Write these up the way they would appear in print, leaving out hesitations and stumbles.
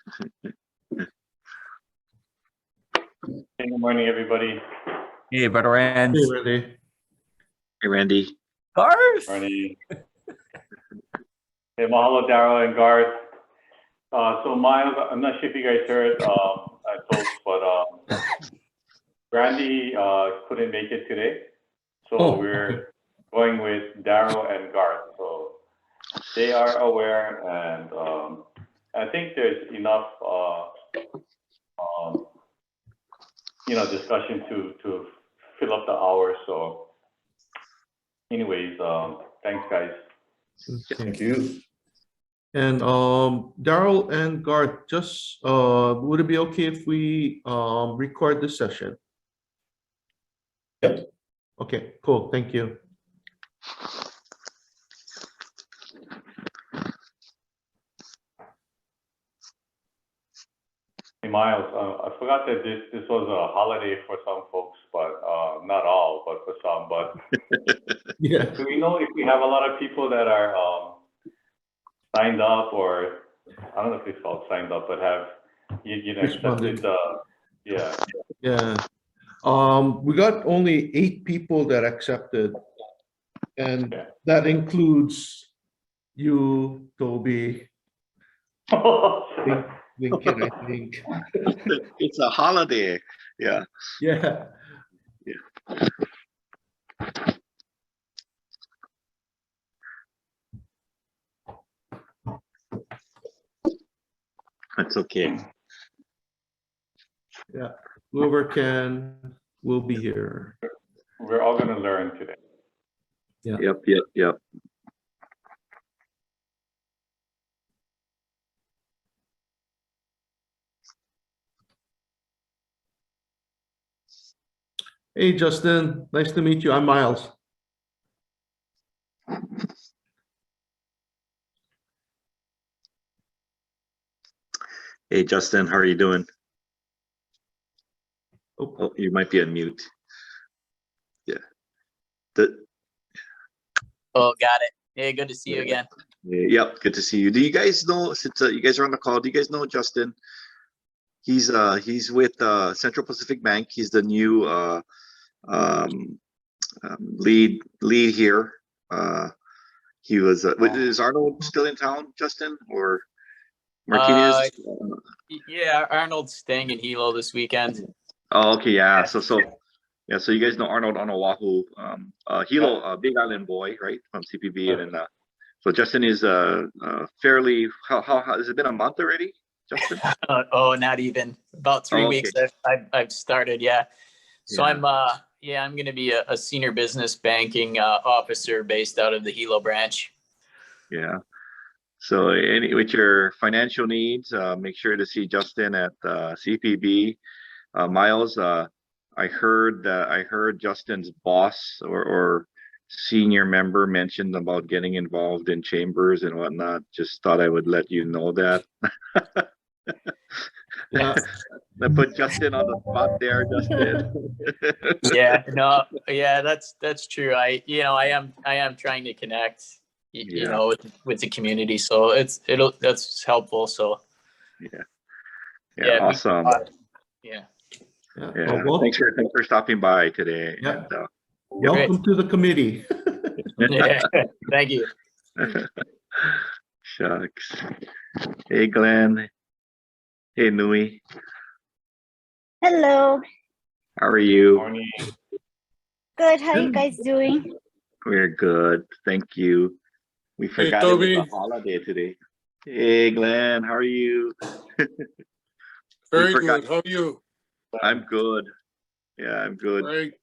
Hey, good morning, everybody. Hey, Brother Rand. Hey, Randy. Hey, Randy. Garth. Morning. Hey, mahalo, Darryl and Garth. So Miles, I'm not sure if you guys heard, folks, but Randy couldn't make it today, so we're going with Darryl and Garth. So they are aware, and I think there's enough, discussion to fill up the hour. So, anyways, thanks, guys. Okay. Thank you. And Darryl and Garth, just would it be okay if we record this session? Yep. Okay, cool. Thank you. Hey, Miles, I forgot that this was a holiday for some folks, but not all, but for some. But Yeah. do we know if we have a lot of people that are signed up, or I don't know if it's called signed up, but have accepted the Yeah. We got only 8 people that accepted, and that includes you, Toby, Lincoln, I think. It's a holiday. Yeah. Yeah. That's okay. Yeah. Whoever can will be here. We're all going to learn today. Yeah. Yep. Hey, Justin. Nice to meet you. I'm Miles. Hey, Justin, how are you doing? Oh, Oh, you might be on mute. Yeah. Oh, got it. Hey, good to see you again. Yep, good to see you. Do you guys know, since you guys are on the call, do you guys know Justin? He's with Central Pacific Bank. He's the new lead here. He was is Arnold still in town, Justin, or Martinez? Yeah, Arnold's staying in Hilo this weekend. Oh, okay, yeah. So you guys know Arnold on Oahu, Hilo, Big Island boy, right, from CPB, and then so Justin is fairly. How has it been a month already, Justin? Oh, not even about 3 weeks. I've started. Yeah. So I'm going to be a senior business banking officer based out of the Hilo branch. Yeah. So with your financial needs, make sure to see Justin at CPB. Miles, I heard Justin's boss or senior member mentioned about getting involved in chambers and whatnot. Just thought I would let you know that. yeah. I put Justin on the spot there, Justin. That's true. I am trying to connect, with the community. So that's helpful. So awesome. Yeah. Well, Thanks for stopping by today. Yeah. And, welcome to the committee. Yeah. Thank you. Shucks. Hey, Glenn. Hey, Nui. Hello. How are you? Morning. Good. How you guys doing? We're good. Thank you. We forgot it was a holiday today. Hey, Glenn. How are you? Very good. How are you? I'm good. Yeah, I'm good. Right.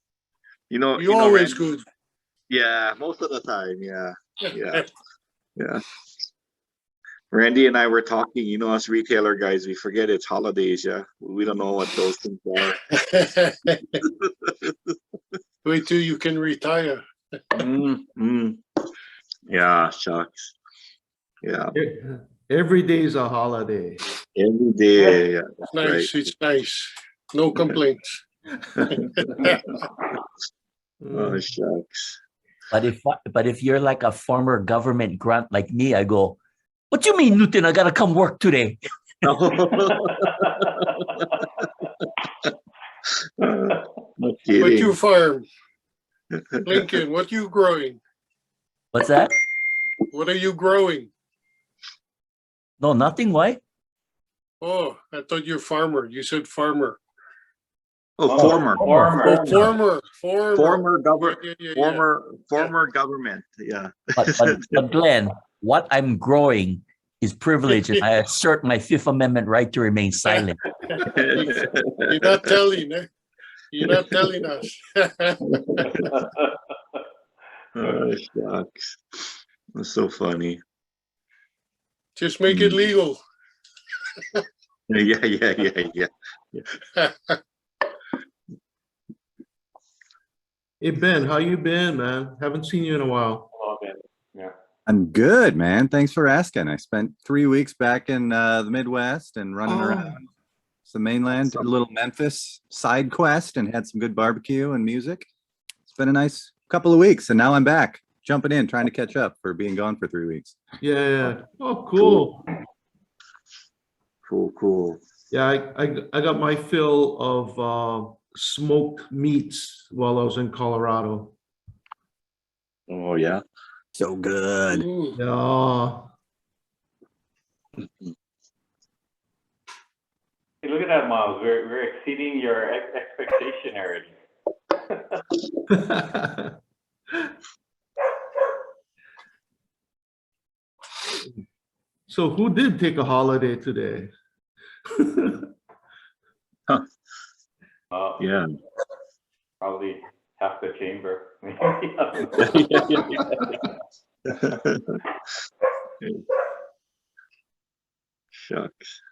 You always Randy, good. Yeah, most of the time. Yeah. Randy and I were talking, us retailer guys, we forget it's holidays, yeah. We don't know what those things are. Wait till you can retire. Yeah, shucks. Yeah. Every day is a holiday. Every day, yeah. It's nice. Right. It's nice. No complaints. Oh, shucks. But if you're like a former government grunt like me, I go, what do you mean, Newton? I gotta come work today. No What kidding. you farm? Lincoln, what you growing? What's that? What are you growing? No, nothing. Why? Oh, I thought you're farmer. You said farmer. Oh, former. Former. Oh, former. Former government. Yeah, yeah, yeah. Former government. Yeah. But Glenn, what I'm growing is privilege, and I assert my Fifth Amendment right to remain silent. You're not telling, eh? You're not telling us. Oh, shucks. That's so funny. Just make it Mm. legal. Yeah. Hey, Ben, how you been, man? Haven't seen you in a while. Oh, man. Yeah. I'm good, man. Thanks for asking. I spent 3 weeks back in the Midwest and running around the mainland, did a little Memphis side quest and had some good barbecue and music. It's been a nice couple of weeks, and now I'm back, jumping in, trying to catch up for being gone for 3 weeks. Yeah. Oh, cool. Cool. Yeah, I got my fill of smoked meats while I was in Colorado. Oh, yeah. So good. Ooh. Yeah. Hey, look at that, Miles. We're exceeding your expectation already. So who did take a holiday today? Yeah. Probably half the chamber. Shucks.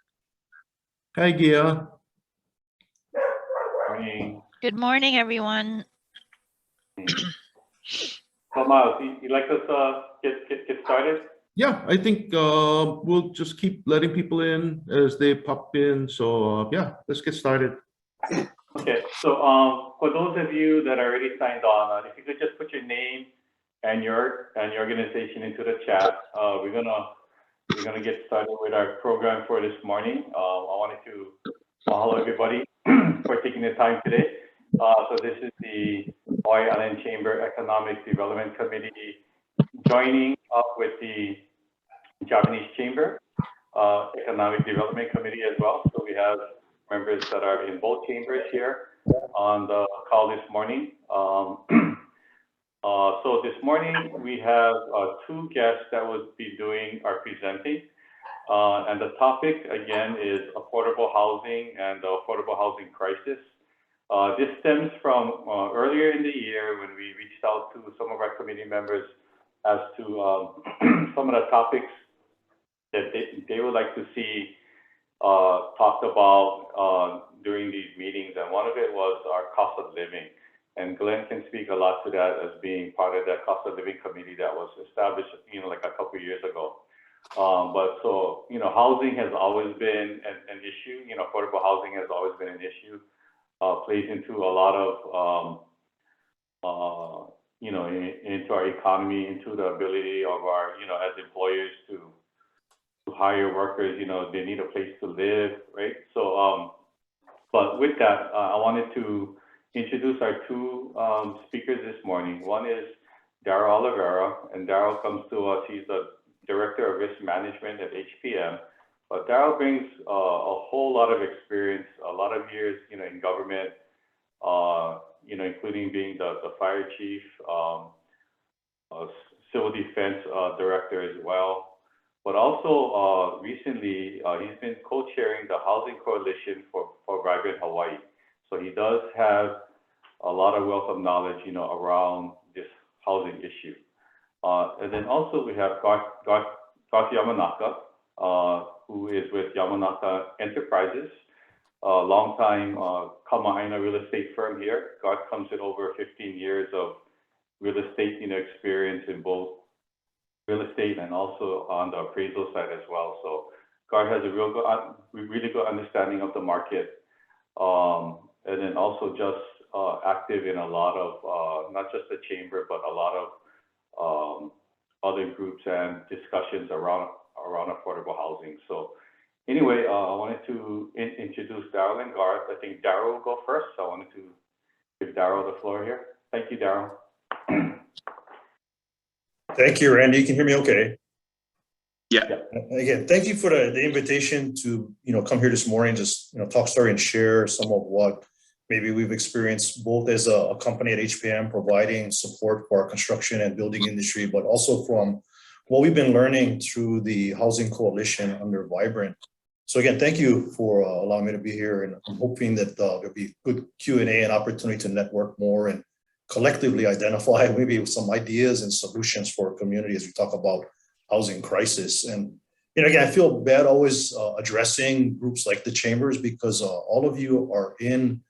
Hi, Gia. Morning. Good morning, everyone. So, Miles, you like us get started? Yeah, I think we'll just keep letting people in as they pop in. So yeah, let's get started. Okay, so for those of you that are already signed on, if you could just put your name and your organization into the chat, we're gonna get started with our program for this morning. I wanted to mahalo everybody for taking the time today. So this is the Hawaii Island Chamber Economic Development Committee joining up with the Japanese Chamber Economic Development Committee as well. So we have members that are in both chambers here on the call this morning. So this morning we have two guests that would be doing our presenting. And the topic again is affordable housing and the affordable housing crisis. This stems from earlier in the year when we reached out to some of our committee members as to some of the topics that they would like to see talked about during these meetings, and one of it was our cost of living. And Glenn can speak a lot to that as being part of that cost of living committee that was established, like a couple of years ago. But so, housing has always been an issue. Affordable housing has always been an issue. Plays into a lot of, into our economy, into the ability of our, as employers to hire workers. They need a place to live, right? So, but with that, I wanted to introduce our two speakers this morning. One is Darryl Oliveira, and Darryl comes to us. He's the Director of Risk Management at HPM. But Darryl brings a whole lot of experience, a lot of years, in government, including being the fire chief, civil defense director as well. But also recently, he's been co-chairing the Housing Coalition for Vibrant Hawaii. So he does have a lot of wealth of knowledge, around this housing issue. And then also we have Garth Yamanaka, who is with Yamanaka Enterprises, a longtime Kama'aina real estate firm here. Garth comes in over 15 years of real estate, experience in both real estate and also on the appraisal side as well. So Garth has a really good understanding of the market, and then also just active in a lot of not just the chamber, but a lot of other groups and discussions around affordable housing. So Anyway, I wanted to introduce Darryl and Garth. I think Darryl will go first, so I wanted to give Darryl the floor here. Thank you, Darryl. Thank you, Randy. You can hear me okay? Yeah. Again, thank you for the invitation to, come here this morning, just, talk story and share some of what maybe we've experienced both as a company at HPM providing support for our construction and building industry, but also from what we've been learning through the Housing Coalition under Vibrant. So again, thank you for allowing me to be here, and I'm hoping that there'll be good Q&A and opportunity to network more and collectively identify maybe some ideas and solutions for our community as we talk about housing crisis. And again, I feel bad always addressing groups like the Chambers, because all of you are in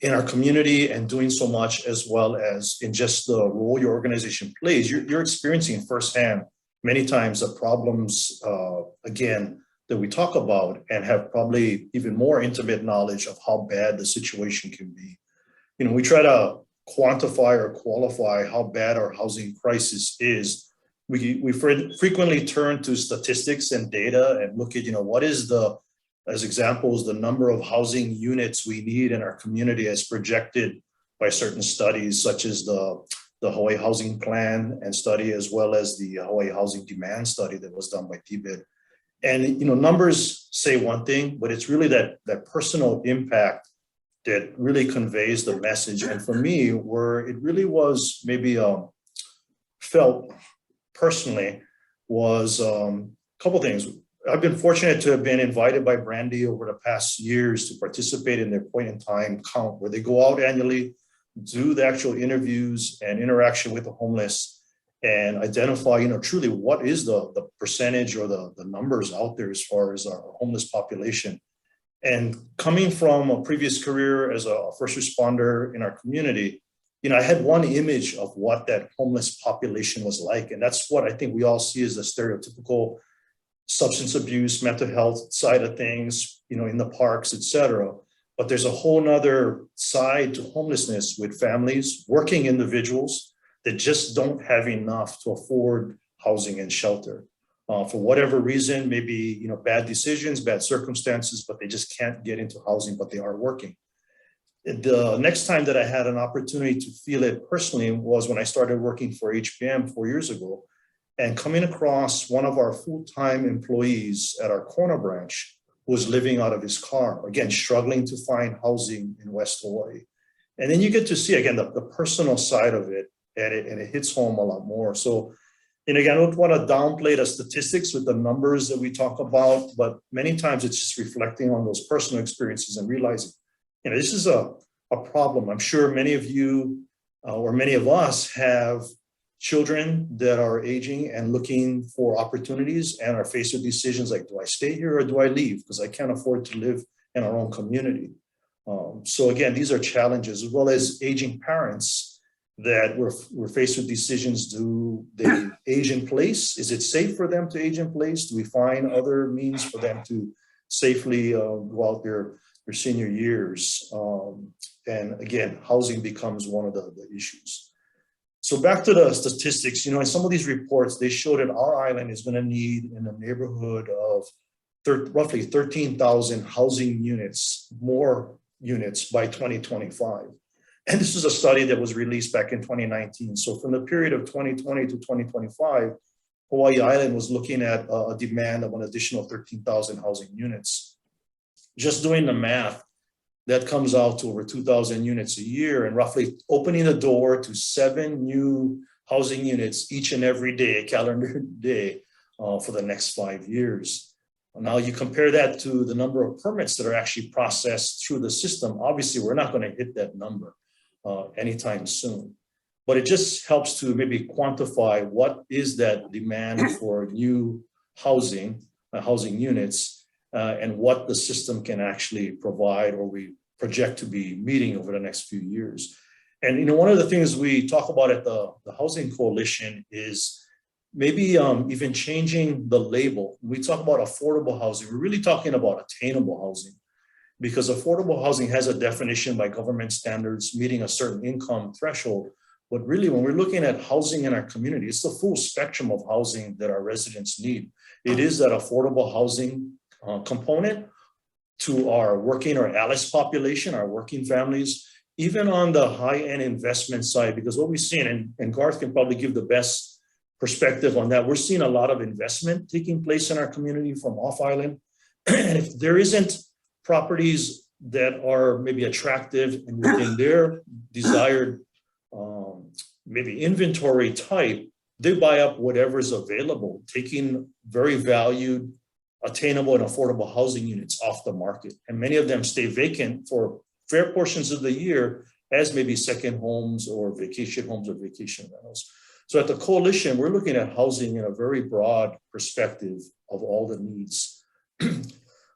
our community and doing so much, as well as in just the role your organization plays. You're experiencing firsthand many times the problems, again, that we talk about, and have probably even more intimate knowledge of how bad the situation can be. We try to quantify or qualify how bad our housing crisis is. We frequently turn to statistics and data and look at, what is as examples, the number of housing units we need in our community as projected by certain studies, such as the Hawaii Housing Plan and study, as well as the Hawaii Housing Demand Study that was done by TBID. And, numbers say one thing, but it's really that personal impact that really conveys the message. And for me, where it really was maybe felt personally was a couple things. I've been fortunate to have been invited by Brandy over the past years to participate in their point in time count, where they go out annually, do the actual interviews and interaction with the homeless, and identify, truly what is the percentage or the numbers out there as far as our homeless population. And coming from a previous career as a first responder in our community, I had one image of what that homeless population was like. And that's what I think we all see as the stereotypical substance abuse, mental health side of things, in the parks, et cetera. But there's a whole nother side to homelessness with families, working individuals that just don't have enough to afford housing and shelter. For whatever reason, maybe, bad decisions, bad circumstances, but they just can't get into housing, but they are working. The next time that I had an opportunity to feel it personally was when I started working for HPM 4 years ago, and coming across one of our full-time employees at our corner branch who was living out of his car, again, struggling to find housing in West Hawaii. And then you get to see, again, the personal side of it, and it hits home a lot more. So, and again, I don't want to downplay the statistics with the numbers that we talk about, but many times it's just reflecting on those personal experiences and realizing, this is a problem. I'm sure many of you or many of us have children that are aging and looking for opportunities and are faced with decisions like, do I stay here or do I leave? Because I can't afford to live in our own community. So again, these are challenges, as well as aging parents that we're faced with decisions. Do they age in place? Is it safe for them to age in place? Do we find other means for them to safely go out their senior years? And again, housing becomes one of the issues. So back to the statistics, in some of these reports, they show that our island is going to need in the neighborhood of roughly 13,000 housing units, more units by 2025. And this is a study that was released back in 2019. So from the period of 2020 to 2025, Hawaii Island was looking at a demand of an additional 13,000 housing units. Just doing the math, that comes out to over 2,000 units a year, and roughly opening the door to 7 new housing units each and every day, calendar day, for the next 5 years. Now you compare that to the number of permits that are actually processed through the system. Obviously, we're not going to hit that number anytime soon, but it just helps to maybe quantify what is that demand for new housing units. And what the system can actually provide, or we project to be meeting over the next few years. And one of the things we talk about at the Housing Coalition is maybe even changing the label. We talk about affordable housing. We're really talking about attainable housing, because affordable housing has a definition by government standards, meeting a certain income threshold. But really, when we're looking at housing in our community, it's the full spectrum of housing that our residents need. It is that affordable housing component to our working or ALICE population, our working families, even on the high-end investment side, because what we've seen, and Garth can probably give the best perspective on that, we're seeing a lot of investment taking place in our community from off-island. And if there isn't properties that are maybe attractive and within their desired maybe inventory type, they buy up whatever's available, taking very valued, attainable, and affordable housing units off the market. And many of them stay vacant for fair portions of the year as maybe second homes or vacation rentals. So at the coalition, we're looking at housing in a very broad perspective of all the needs.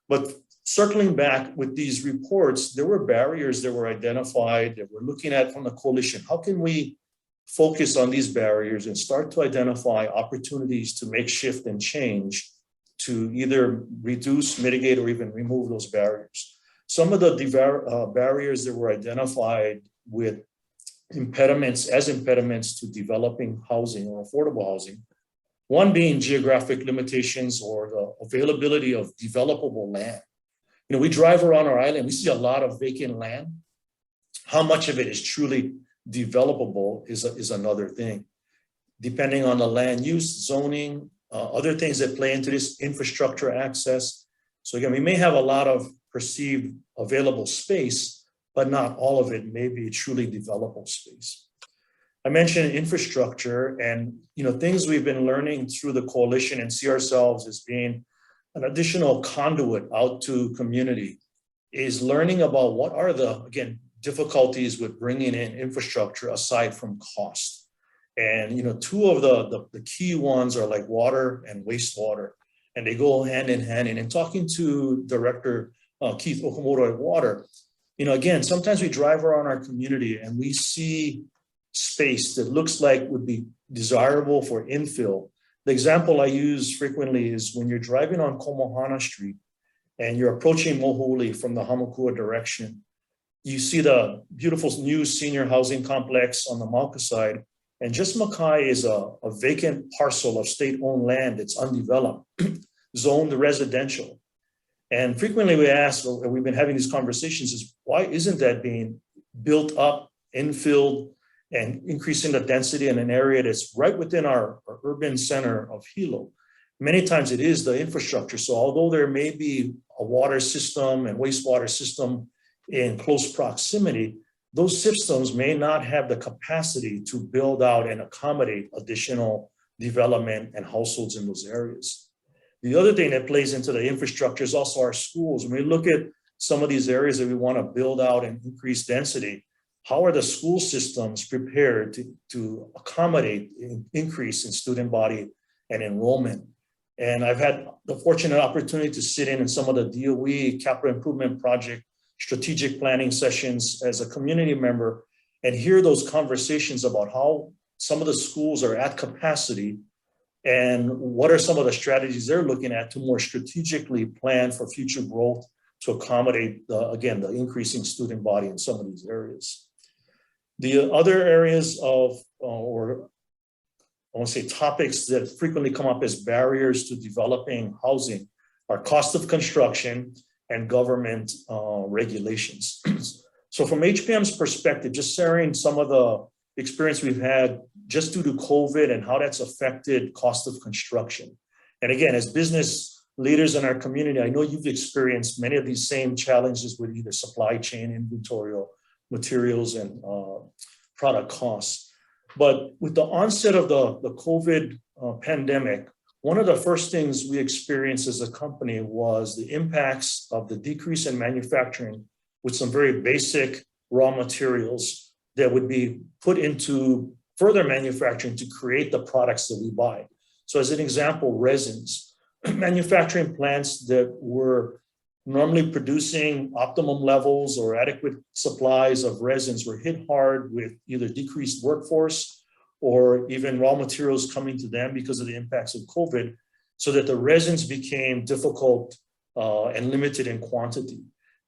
But circling back with these reports, there were barriers that were identified that we're looking at from the coalition. How can we focus on these barriers and start to identify opportunities to make shift and change to either reduce, mitigate, or even remove those barriers? Some of the barriers that were identified with impediments to developing housing or affordable housing, one being geographic limitations or the availability of developable land. You know, we drive around our island, we see a lot of vacant land. How much of it is truly developable is another thing. Depending on the land use, zoning, other things that play into this, infrastructure access. So again, we may have a lot of perceived available space, but not all of it may be truly developable space. I mentioned infrastructure, and things we've been learning through the coalition and see ourselves as being an additional conduit out to community is learning about what are the, again, difficulties with bringing in infrastructure aside from cost. And two of the key ones are like water and wastewater, and they go hand in hand. And in talking to Director Keith Okamoto at Water, again, sometimes we drive around our community and we see space that looks like would be desirable for infill. The example I use frequently is when you're driving on Komohana Street and you're approaching Moholi from the Hamakua direction, you see the beautiful new senior housing complex on the Mauka side, and just Makai is a vacant parcel of state-owned land that's undeveloped, zoned residential. And frequently we ask, or we've been having these conversations, is why isn't that being built up, infilled, and increasing the density in an area that's right within our urban center of Hilo? Many times it is the infrastructure. So although there may be a water system and wastewater system in close proximity, those systems may not have the capacity to build out and accommodate additional development and households in those areas. The other thing that plays into the infrastructure is also our schools. When we look at some of these areas that we want to build out and increase density, how are the school systems prepared to accommodate an increase in student body and enrollment? And I've had the fortunate opportunity to sit in some of the DOE capital improvement project strategic planning sessions as a community member and hear those conversations about how some of the schools are at capacity and what are some of the strategies they're looking at to more strategically plan for future growth to accommodate, again, the increasing student body in some of these areas. The other areas of, or I want to say topics that frequently come up as barriers to developing housing are cost of construction and government regulations. So from HPM's perspective, just sharing some of the experience we've had just due to COVID and how that's affected cost of construction. And again, as business leaders in our community, I know you've experienced many of these same challenges with either supply chain, inventory, or materials and product costs. But with the onset of the COVID pandemic, one of the first things we experienced as a company was the impacts of the decrease in manufacturing with some very basic raw materials that would be put into further manufacturing to create the products that we buy. So as an example, resins. Manufacturing plants that were normally producing optimum levels or adequate supplies of resins were hit hard with either decreased workforce or even raw materials coming to them because of the impacts of COVID, so that the resins became difficult and limited in quantity.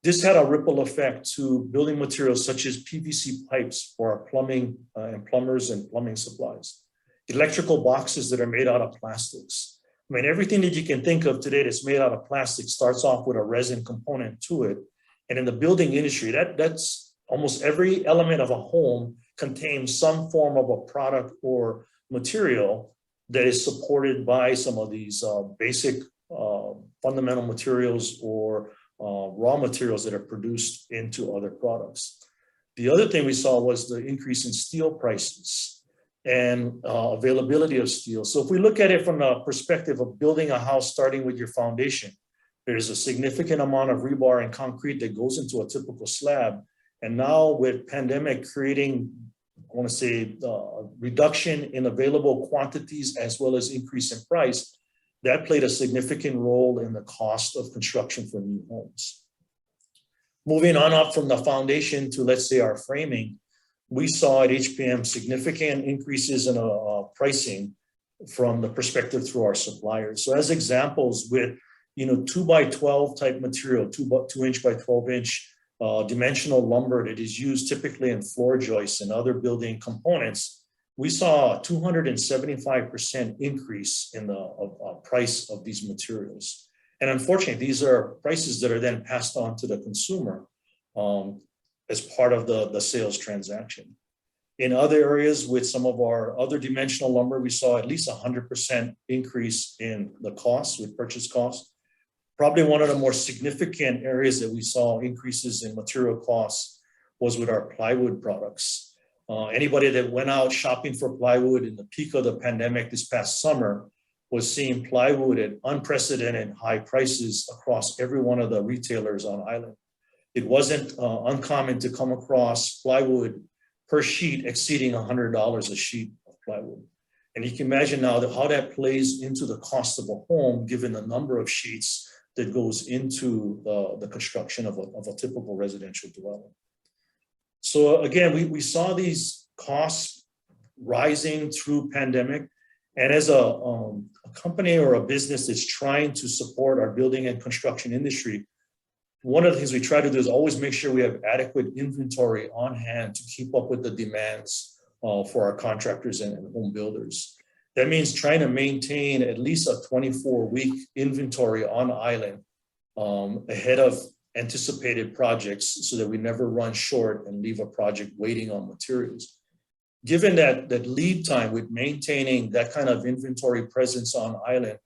This had a ripple effect to building materials such as PVC pipes for our plumbing and plumbers and plumbing supplies, electrical boxes that are made out of plastics, I mean, everything that you can think of today that's made out of plastic starts off with a resin component to it. And in the building industry, that's almost every element of a home contains some form of a product or material that is supported by some of these basic fundamental materials or raw materials that are produced into other products. The other thing we saw was the increase in steel prices and availability of steel. So if we look at it from the perspective of building a house, starting with your foundation, there's a significant amount of rebar and concrete that goes into a typical slab. And now with pandemic creating, I want to say, reduction in available quantities as well as increase in price, that played a significant role in the cost of construction for new homes. Moving on up from the foundation to, let's say, our framing, we saw at HPM significant increases in pricing from the perspective through our suppliers. So as examples with, 2x12 type material, 2 inch by 12 inch dimensional lumber that is used typically in floor joists and other building components, we saw a 275% increase in the price of these materials. And unfortunately, these are prices that are then passed on to the consumer as part of the sales transaction. In other areas with some of our other dimensional lumber, we saw at least 100% increase in the cost with purchase costs. Probably one of the more significant areas that we saw increases in material costs was with our plywood products. Anybody that went out shopping for plywood in the peak of the pandemic this past summer was seeing plywood at unprecedented high prices across every one of the retailers on island. It wasn't uncommon to come across plywood per sheet exceeding $100 a sheet of plywood. And you can imagine now how that plays into the cost of a home, given the number of sheets that goes into the construction of a typical residential dwelling. So again, we saw these costs rising through pandemic. And as a company or a business that's trying to support our building and construction industry, one of the things we try to do is always make sure we have adequate inventory on hand to keep up with the demands for our contractors and home builders. That means trying to maintain at least a 24-week inventory on island ahead of anticipated projects so that we never run short and leave a project waiting on materials. Given that lead time with maintaining that kind of inventory presence on island,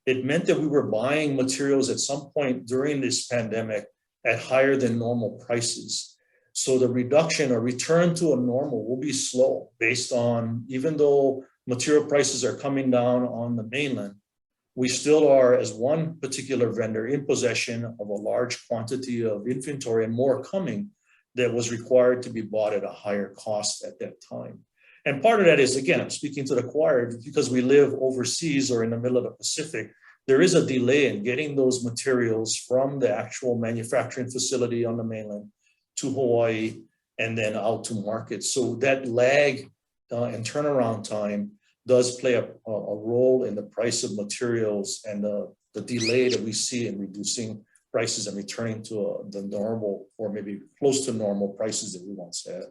it meant that we were buying materials at some point during this pandemic at higher than normal prices. So the reduction or return to a normal will be slow based on, even though material prices are coming down on the mainland, we still are, as one particular vendor, in possession of a large quantity of inventory and more coming that was required to be bought at a higher cost at that time. And part of that is, again, I'm speaking to the choir, because we live overseas or in the middle of the Pacific, there is a delay in getting those materials from the actual manufacturing facility on the mainland to Hawaii and then out to market. So that lag and turnaround time does play a role in the price of materials and the delay that we see in reducing prices and returning to the normal or maybe close to normal prices that we once had.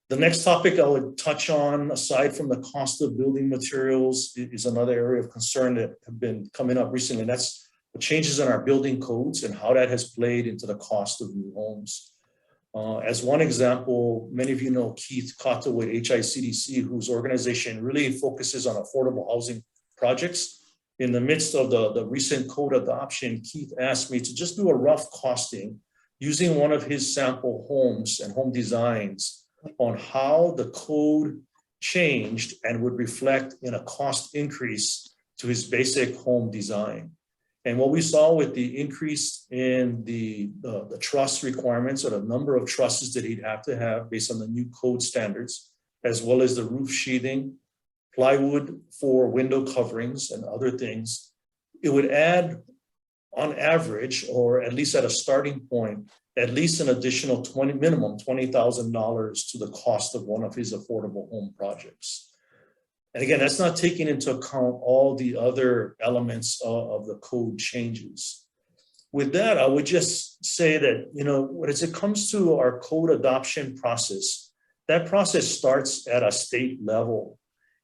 The next topic I would touch on, aside from the cost of building materials, is another area of concern that have been coming up recently. And that's the changes in our building codes and how that has played into the cost of new homes. As one example, many of you know Keith Kato with HICDC, whose organization really focuses on affordable housing projects. In the midst of the recent code adoption, Keith asked me to just do a rough costing using one of his sample homes and home designs on how the code changed and would reflect in a cost increase to his basic home design. And what we saw with the increase in the truss requirements, or the number of trusses that he'd have to have based on the new code standards, as well as the roof sheathing, plywood for window coverings and other things, it would add on average, or at least at a starting point, at least an additional minimum $20,000 to the cost of one of his affordable home projects. And again, that's not taking into account all the other elements of the code changes. With that, I would just say that, as it comes to our code adoption process, that process starts at a state level.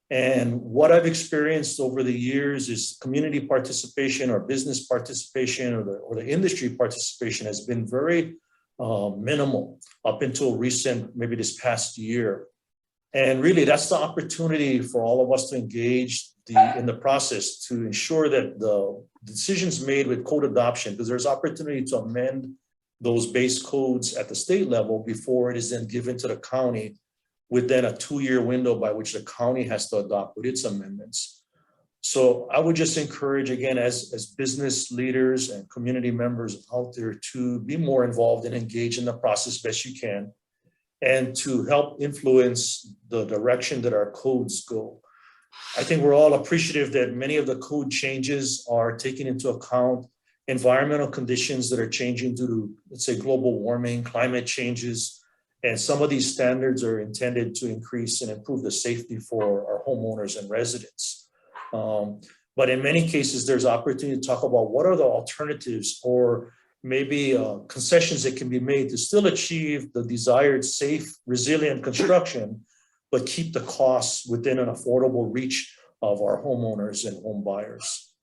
And what I've experienced over the years is community participation or business participation or the industry participation has been very minimal up until recent, maybe this past year. And really, that's the opportunity for all of us to engage in the process to ensure that the decisions made with code adoption, because there's opportunity to amend those base codes at the state level before it is then given to the county within a 2-year window by which the county has to adopt with its amendments. So I would just encourage, again, as business leaders and community members out there to be more involved and engage in the process best you can, and to help influence the direction that our codes go. I think we're all appreciative that many of the code changes are taking into account environmental conditions that are changing due to, let's say, global warming, climate changes, and some of these standards are intended to increase and improve the safety for our homeowners and residents. But in many cases, there's opportunity to talk about what are the alternatives or maybe concessions that can be made to still achieve the desired safe, resilient construction, but keep the costs within an affordable reach of our homeowners and home buyers.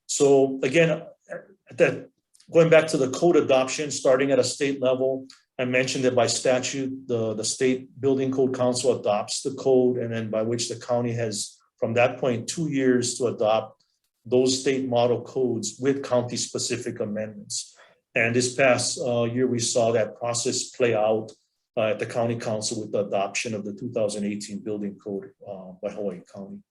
So again, going back to the code adoption, starting at a state level, I mentioned that by statute, the state building code council adopts the code, and then by which the county has, from that point, 2 years to adopt those state model codes with county specific amendments. And this past year, we saw that process play out at the county council with the adoption of the 2018 building code by Hawaii County.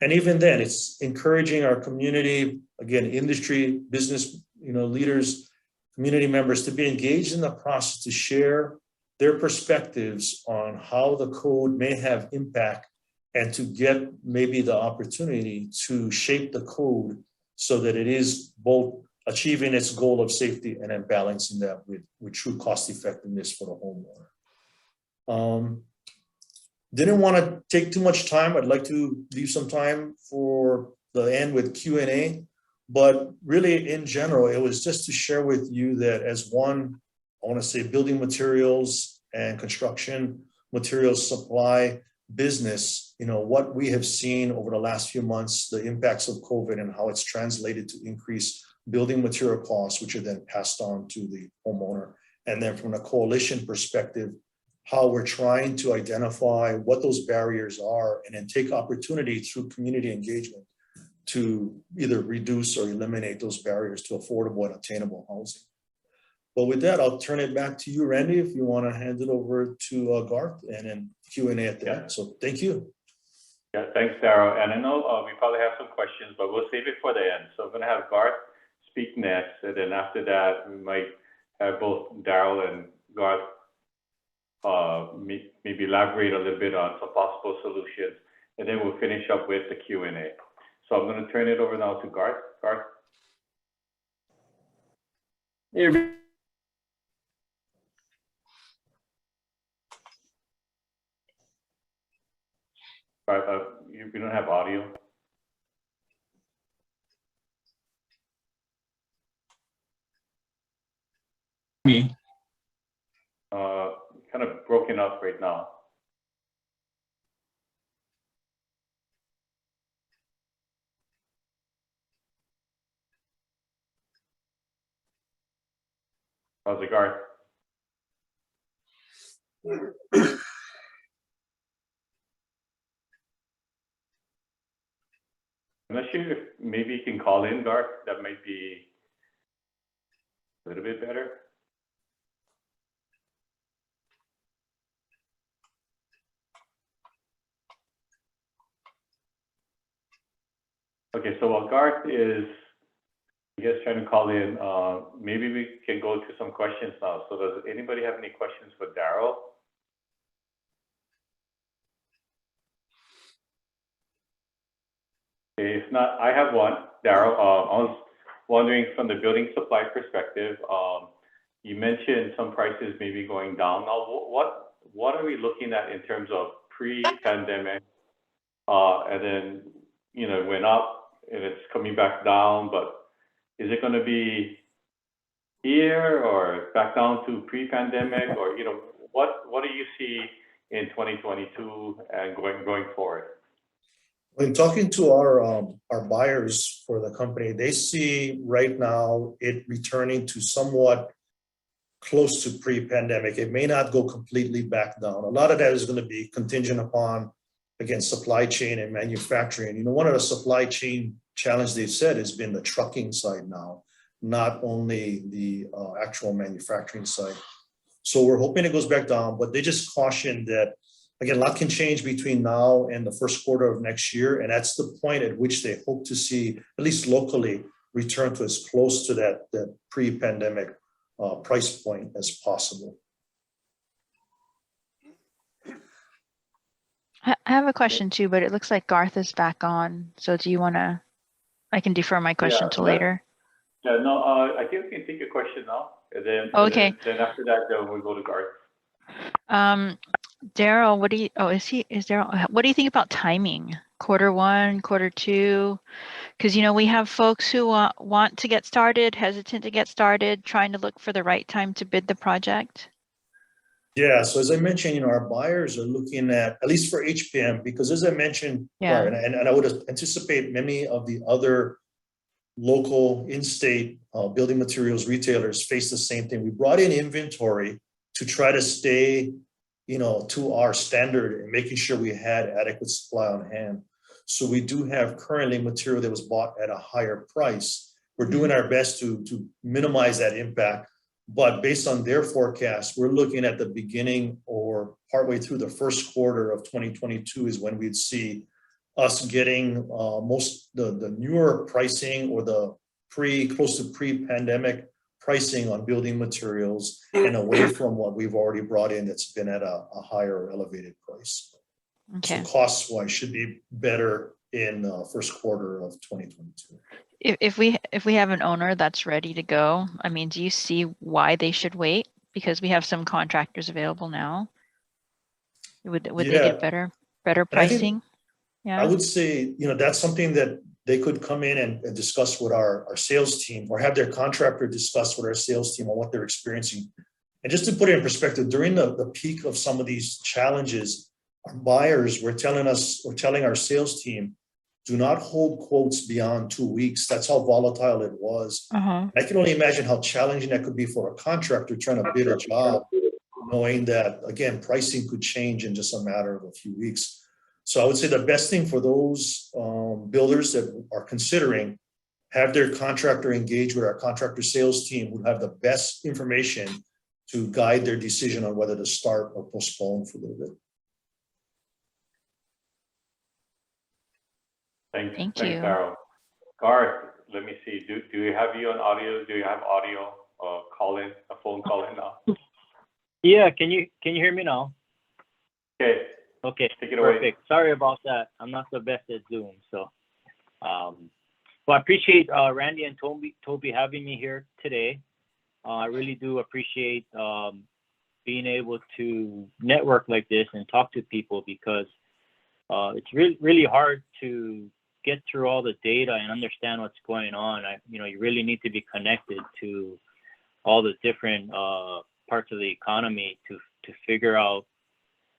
And even then, it's encouraging our community, again, industry, business, leaders, community members to be engaged in the process to share their perspectives on how the code may have impact and to get maybe the opportunity to shape the code so that it is both achieving its goal of safety and then balancing that with true cost effectiveness for the homeowner. Didn't want to take too much time. I'd like to leave some time for the end with Q&A, but really in general, it was just to share with you that as one, I want to say building materials and construction materials supply business, what we have seen over the last few months, the impacts of COVID and how it's translated to increase building material costs, which are then passed on to the homeowner. And then from a coalition perspective, how we're trying to identify what those barriers are and then take opportunity through community engagement to either reduce or eliminate those barriers to affordable and attainable housing. But with that, I'll turn it back to you, Randy, if you want to hand it over to Garth and then Q&A at the end. So thank you. Yeah, thanks, Darryl. And I know we probably have some questions, but we'll save it for the end. So I'm going to have Garth speak next, and then after that, we might have both Darryl and Garth maybe elaborate a little bit on some possible solutions, and then we'll finish up with the Q&A. So I'm going to turn it over now to Garth. Garth. You don't have audio. Me. Kind of broken up right now. How's it, Garth? I'm not sure if maybe you can call in, Garth. That might be a little bit better. Okay, so while Garth is, I guess, trying to call in, maybe we can go to some questions now. So does anybody have any questions for Darryl? Okay, if not, I have one, Darryl. I was wondering from the building supply perspective, you mentioned some prices maybe going down. Now, what are we looking at in terms of pre-pandemic, and then, it went up and it's coming back down, but is it going to be here or back down to pre-pandemic, or, what do you see in 2022 and going forward? When talking to our buyers for the company, they see right now it returning to somewhat close to pre-pandemic. It may not go completely back down. A lot of that is going to be contingent upon, again, supply chain and manufacturing. You know, one of the supply chain challenge they've said has been the trucking side now, not only the actual manufacturing side. So we're hoping it goes back down, but they just caution that, again, a lot can change between now and the first quarter of next year. And that's the point at which they hope to see, at least locally, return to as close to that pre-pandemic price point as possible. I have a question too, but it looks like Garth is back on. So do you want to, I can defer my question till later. Yeah, no, I think we can take a question now. And then, Okay. then after that, we'll go to Garth. Darryl, what do you, is Darryl, what do you think about timing? Quarter one, quarter two? Because, you know, we have folks who want to get started, hesitant to get started, trying to look for the right time to bid the project. Yeah, so as I mentioned, you know, our buyers are looking at least for HPM, because as I mentioned, Yeah. and I would anticipate many of the other local in-state building materials retailers face the same thing. We brought in inventory to try to stay, you know, to our standard and making sure we had adequate supply on hand. So we do have currently material that was bought at a higher price. We're doing our best to minimize that impact, but based on their forecast, we're looking at the beginning or partway through the first quarter of 2022 is when we'd see us getting most the newer pricing or the close to pre-pandemic pricing on building materials and away from what we've already brought in that's been at a higher elevated price. Okay. So cost-wise should be better in first quarter of 2022. If we have an owner that's ready to go, I mean, do you see why they should wait? Because we have some contractors available now. Would they get better pricing? Yeah. I would say, you know, that's something that they could come in and discuss with our sales team, or have their contractor discuss with our sales team on what they're experiencing. And just to put it in perspective, during the peak of some of these challenges, our buyers were telling our sales team, do not hold quotes beyond 2 weeks. That's how volatile it was. I can only imagine how challenging that could be for a contractor trying to bid a job, knowing that, again, pricing could change in just a matter of a few weeks. So I would say the best thing for those builders that are considering, have their contractor engage with our contractor sales team, who have the best information to guide their decision on whether to start or postpone for a little bit. Thank you. Darryl. Garth, let me see. Do we have you on audio? Do you have audio a phone call in now? Yeah, can you hear me now? Okay, take it away. Perfect. Sorry about that. I'm not the best at Zoom, so well, I appreciate Randy and Toby having me here today. I really do appreciate being able to network like this and talk to people, because it's really hard to get through all the data and understand what's going on. You really need to be connected to all the different parts of the economy to figure out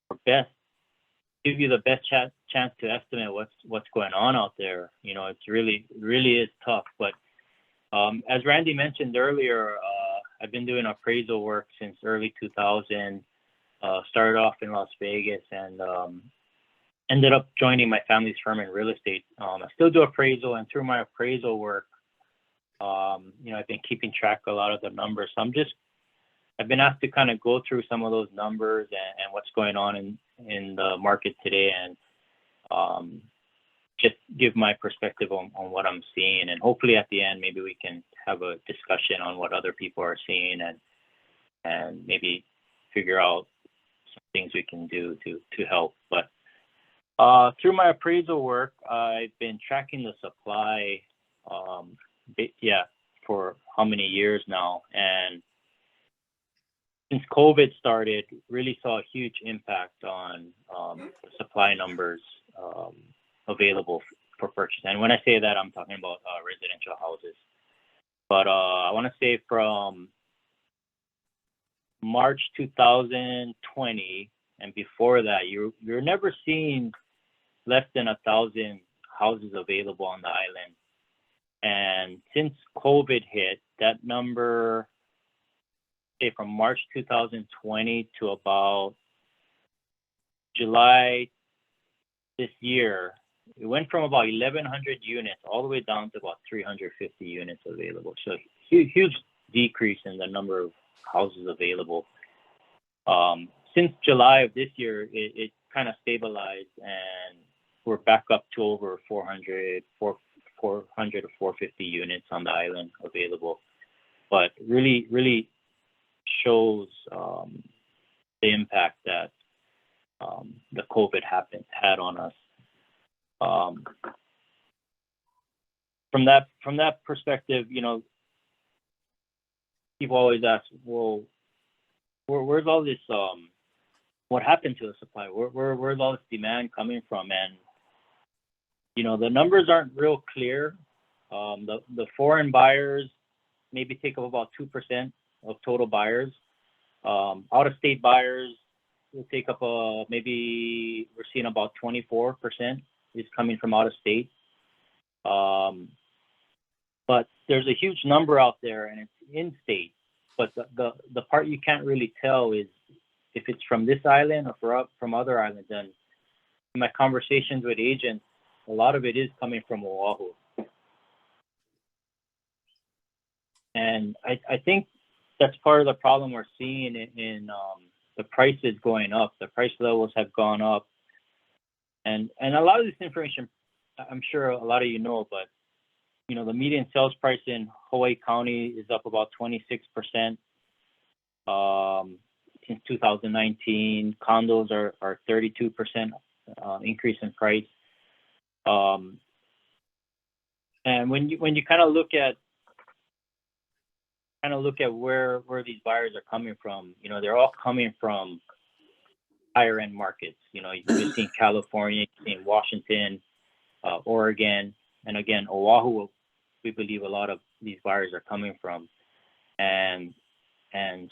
or give you the best chance to estimate what's going on out there. You know, it's really is tough. But as Randy mentioned earlier, I've been doing appraisal work since early 2000. Started off in Las Vegas and ended up joining my family's firm in real estate. I still do appraisal, and through my appraisal work, I've been keeping track of a lot of the numbers. So I've been asked to kind of go through some of those numbers and what's going on in the market today, and just give my perspective on what I'm seeing. And hopefully at the end, maybe we can have a discussion on what other people are seeing, and maybe figure out some things we can do to help. But through my appraisal work, I've been tracking the supply, for how many years now. And since COVID started, really saw a huge impact on the supply numbers available for purchase. And when I say that, I'm talking about residential houses. But I want to say from March 2020 and before that, you're never seeing less than 1,000 houses available on the island. And since COVID hit, that number, say from March 2020 to about July this year, it went from about 1,100 units all the way down to about 350 units available. So huge decrease in the number of houses available. Since July of this year, it kind of stabilized, and we're back up to over 400 or 450 units on the island available. But really shows the impact that the COVID had on us. From that perspective, you know, people always ask, well, where's all this? What happened to the supply? Where's all this demand coming from? And you know, the numbers aren't real clear. The foreign buyers maybe take up about 2% of total buyers. Out-of-state buyers will take up maybe we're seeing about 24% is coming from out of state. But there's a huge number out there, and it's in state. But the part you can't really tell is if it's from this island or from other islands. And in my conversations with agents, a lot of it is coming from Oahu. And I think that's part of the problem we're seeing in the prices going up. The price levels have gone up. And a lot of this information, I'm sure a lot of you know, but you know, the median sales price in Hawaii County is up about 26% since 2019. Condos are 32% increase in price. And when you kind of look at where these buyers are coming from, you know, they're all coming from higher end markets. You know, you've seen California, you've seen Washington, Oregon, and again, Oahu, we believe a lot of these buyers are coming from. And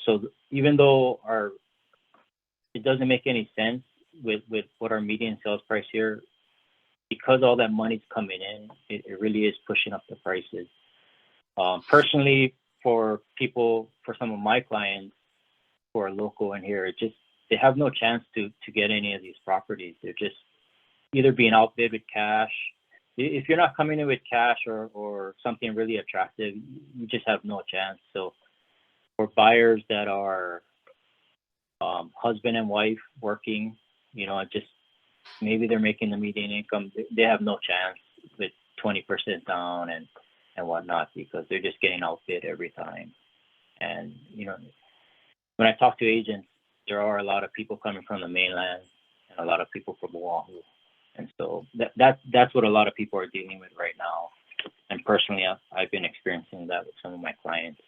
so even though it doesn't make any sense with what our median sales price here, because all that money's coming in, it really is pushing up the prices. Personally, for some of my clients who are local in here, they have no chance to get any of these properties. They're just either being outbid with cash. If you're not coming in with cash or something really attractive, you just have no chance. So for buyers that are husband and wife working, you know, just maybe they're making the median income, they have no chance with 20% down and whatnot, because they're just getting outbid every time. And, you know, when I talk to agents, there are a lot of people coming from the mainland and a lot of people from Oahu. And so that's what a lot of people are dealing with right now. And personally, I've been experiencing that with some of my clients.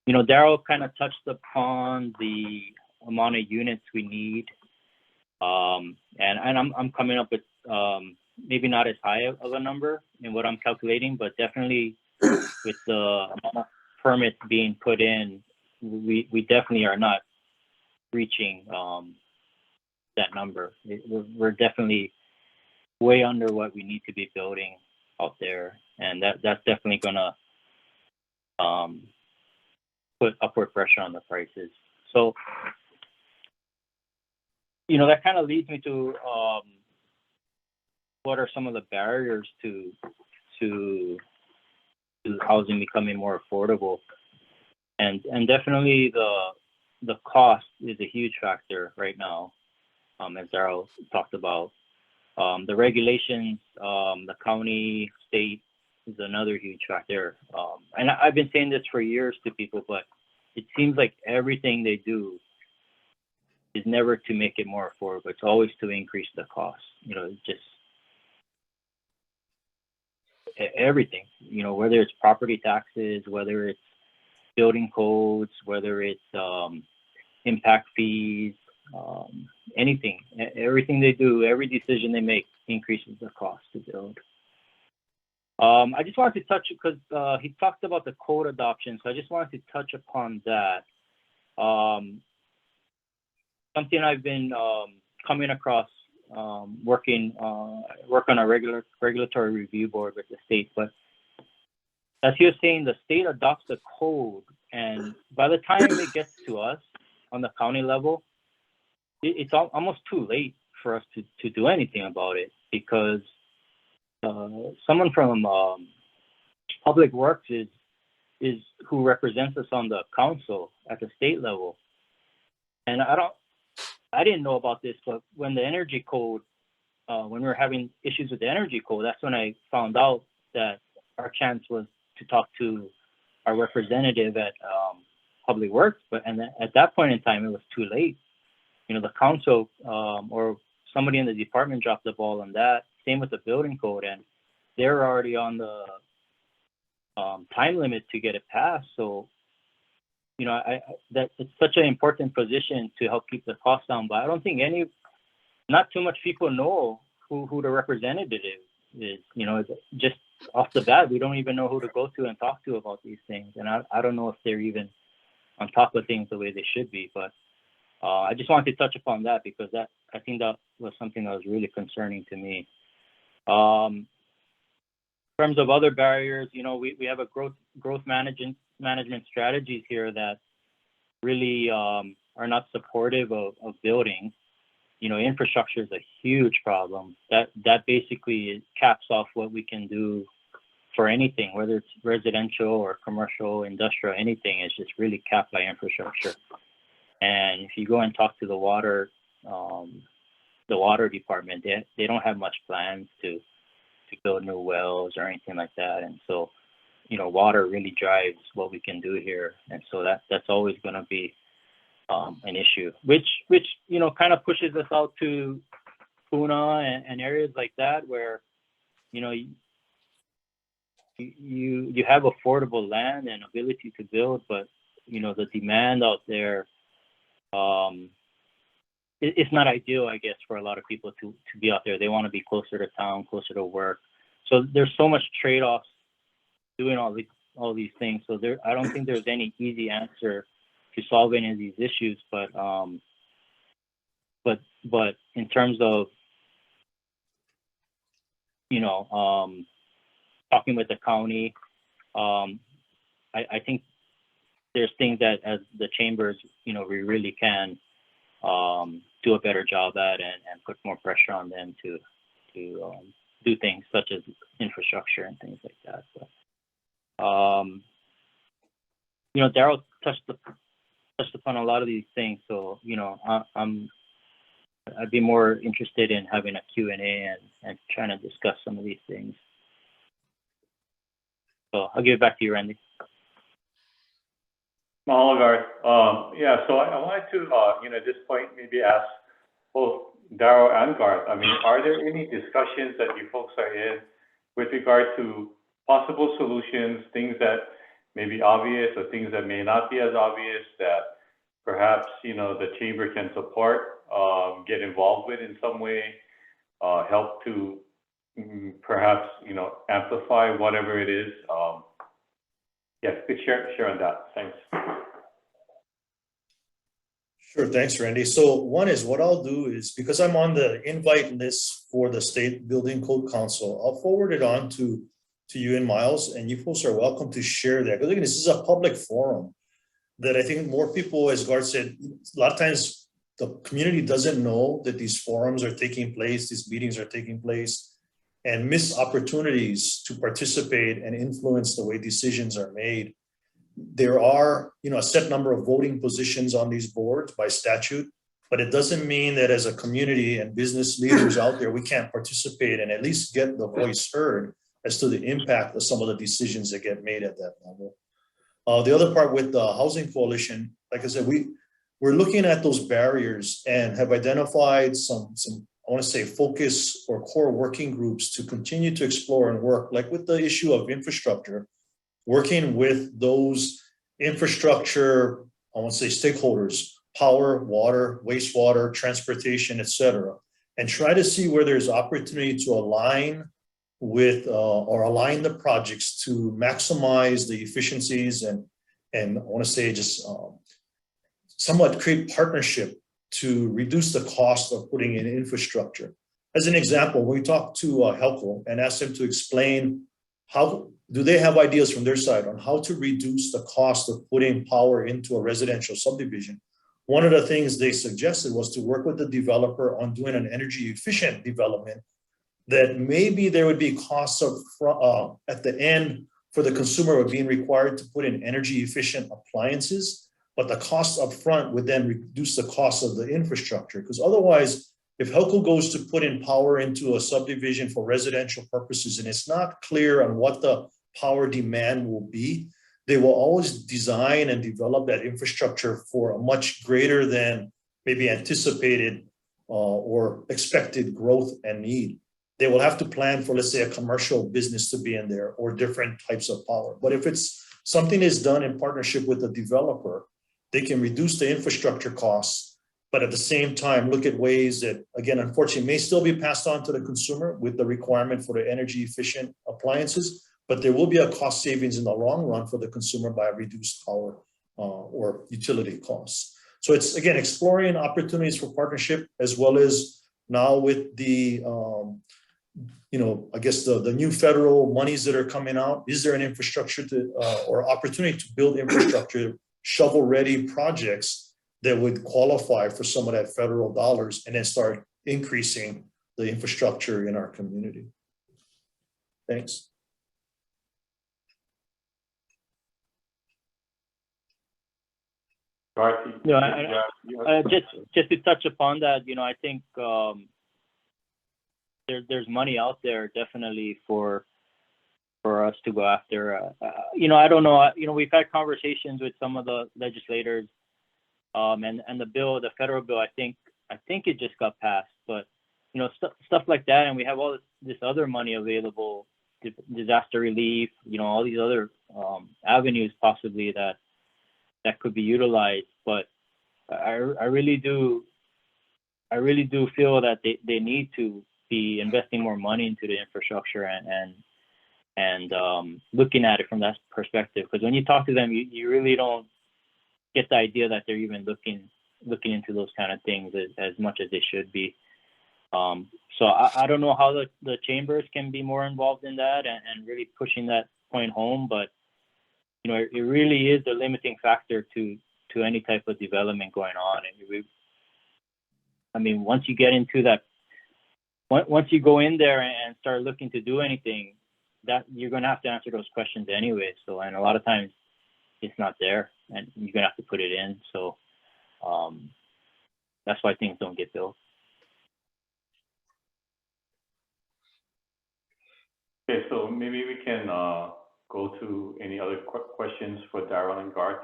You know, Darryl kind of touched upon the amount of units we need. And I'm coming up with maybe not as high of a number in what I'm calculating, but definitely with the amount of permits being put in, we definitely are not reaching that number. We're definitely way under what we need to be building out there, and that's definitely gonna put upward pressure on the prices. So, you know, that kind of leads me to what are some of the barriers to housing becoming more affordable, and definitely the cost is a huge factor right now, as Darryl talked about. The regulations, the county, state is another huge factor. And I've been saying this for years to people, but it seems like everything they do is never to make it more affordable. It's always to increase the cost. You know, just everything, you know, whether it's property taxes, whether it's building codes, whether it's impact fees, anything, everything they do, every decision they make increases the cost to build. I just wanted to touch, because he talked about the code adoption, so I just wanted to touch upon that. Something I've been coming across work on a regulatory review board with the state. But as he was saying, the state adopts the code, and by the time it gets to us on the county level, it's almost too late for us to do anything about it, because someone from Public Works is who represents us on the council at the state level. And I didn't know about this, but when the energy code, when we were having issues with the energy code, that's when I found out that our chance was to talk to our representative at Public Works. And at that point in time, it was too late. You know, the council or somebody in the department dropped the ball on that. Same with the building code, and they're already on the time limit to get it passed. So, you know, that it's such an important position to help keep the costs down. But I don't think not too much people know who the representative is. You know, just off the bat, we don't even know who to go to and talk to about these things. And I don't know if they're even on top of things the way they should be. But I just wanted to touch upon that, because I think that was something that was really concerning to me. In terms of other barriers, you know, we have a growth management strategies here that really are not supportive of building. You know, infrastructure is a huge problem. That basically caps off what we can do for anything, whether it's residential or commercial, industrial, anything. It's just really capped by infrastructure. And if you go and talk to the water department, they don't have much plans to build new wells or anything like that. And so, you know, water really drives what we can do here. And so that's always going to be an issue, which you know, kind of pushes us out to Puna and areas like that, where, you know, you have affordable land and ability to build, but, you know, the demand out there, it's not ideal, I guess, for a lot of people to be out there. They want to be closer to town, closer to work. So there's so much trade-offs doing all these things. So I don't think there's any easy answer to solve any of these issues. But in terms of, you know, talking with the county, I think there's things that as the chambers, you know, we really can do a better job at and put more pressure on them to do things such as infrastructure and things like that. But, you know, Darryl touched upon a lot of these things. So, you know, I'd be more interested in having a Q&A and trying to discuss some of these things. So I'll give it back to you, Randy. Mahalo, Garth. Yeah, so I wanted to, you know, at this point, maybe ask both Darryl and Garth. I mean, are there any discussions that you folks are in with regard to possible solutions, things that may be obvious or things that may not be as obvious that perhaps, you know, the chamber can support, get involved with in some way, help to perhaps, you know, amplify whatever it is? Yeah, could share on that. Thanks. Sure, thanks, Randy. So one is, what I'll do is, because I'm on the invite list for the State Building Code Council, I'll forward it on to you and Miles, and you folks are welcome to share that. Because again, this is a public forum that I think more people, as Garth said, a lot of times the community doesn't know that these forums are taking place, these meetings are taking place, and miss opportunities to participate and influence the way decisions are made. There are, you know, a set number of voting positions on these boards by statute, but it doesn't mean that as a community and business leaders out there, we can't participate and at least get the voice heard as to the impact of some of the decisions that get made at that level. The other part with the Housing Coalition, like I said, we're looking at those barriers and have identified some I want to say focus or core working groups to continue to explore and work, like with the issue of infrastructure, working with those infrastructure, I want to say stakeholders, power, water, wastewater, transportation, et cetera, and try to see where there's opportunity to align with or align the projects to maximize the efficiencies and I want to say just somewhat create partnership to reduce the cost of putting in infrastructure. As an example, when we talked to Helco and asked them to explain how do they have ideas from their side on how to reduce the cost of putting power into a residential subdivision. One of the things they suggested was to work with the developer on doing an energy efficient development, that maybe there would be costs up front, at the end for the consumer of being required to put in energy efficient appliances, but the cost up front would then reduce the cost of the infrastructure. Because otherwise, if Helco goes to put in power into a subdivision for residential purposes and it's not clear on what the power demand will be, they will always design and develop that infrastructure for a much greater than maybe anticipated or expected growth and need. They will have to plan for, let's say, a commercial business to be in there or different types of power. But if it's something is done in partnership with the developer, they can reduce the infrastructure costs, but at the same time, look at ways that, again, unfortunately, may still be passed on to the consumer with the requirement for the energy efficient appliances, but there will be a cost savings in the long run for the consumer by reduced power or utility costs. So it's, again, exploring opportunities for partnership, as well as now with the, I guess the new federal monies that are coming out, is there an infrastructure to, or opportunity to build infrastructure, shovel-ready projects that would qualify for some of that federal dollars and then start increasing the infrastructure in our community? Thanks. Garth, just to touch upon that, I think there's money out there definitely for us to go after. I don't know. We've had conversations with some of the legislators, and the federal bill. I think it just got passed. But stuff like that, and we have all this other money available, disaster relief. All these other avenues possibly that could be utilized. But I really do feel that they need to be investing more money into the infrastructure and looking at it from that perspective. Because when you talk to them, you really don't get the idea that they're even looking into those kind of things as much as they should be. So I don't know how the chambers can be more involved in that and really pushing that point home, but it really is a limiting factor to any type of development going on. And once you get into that, once you go in there and start looking to do anything, that you're going to have to answer those questions anyway. So, and a lot of times it's not there, and you're going to have to put it in. So that's why things don't get built. Okay, so maybe we can go to any other questions for Darryl and Garth.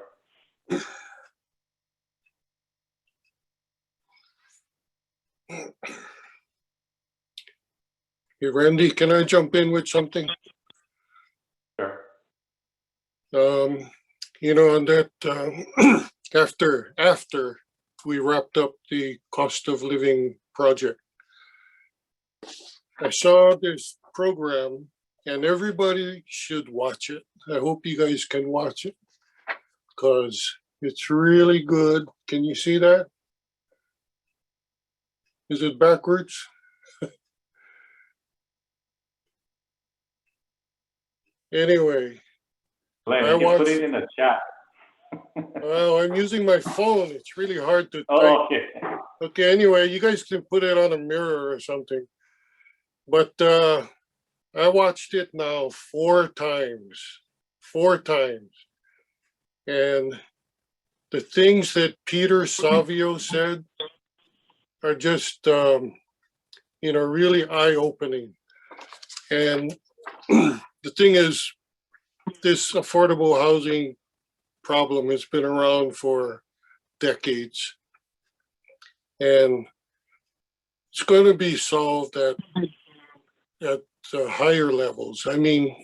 Hey, Randy, can I jump in with something? Sure. On that, after we wrapped up the cost of living project, I saw this program and everybody should watch it. I hope you guys can watch it because it's really good. Can you see that? Is it backwards? Anyway, Glenn, you can put it in the chat. Well, I'm using my phone. It's really hard to type. Oh, okay. Okay, anyway, you guys can put it on a mirror or something. But I watched it now 4 times. 4 times. And the things that Peter Savio said are just, really eye-opening. And the thing is, this affordable housing problem has been around for decades. And it's going to be solved at higher levels. I mean,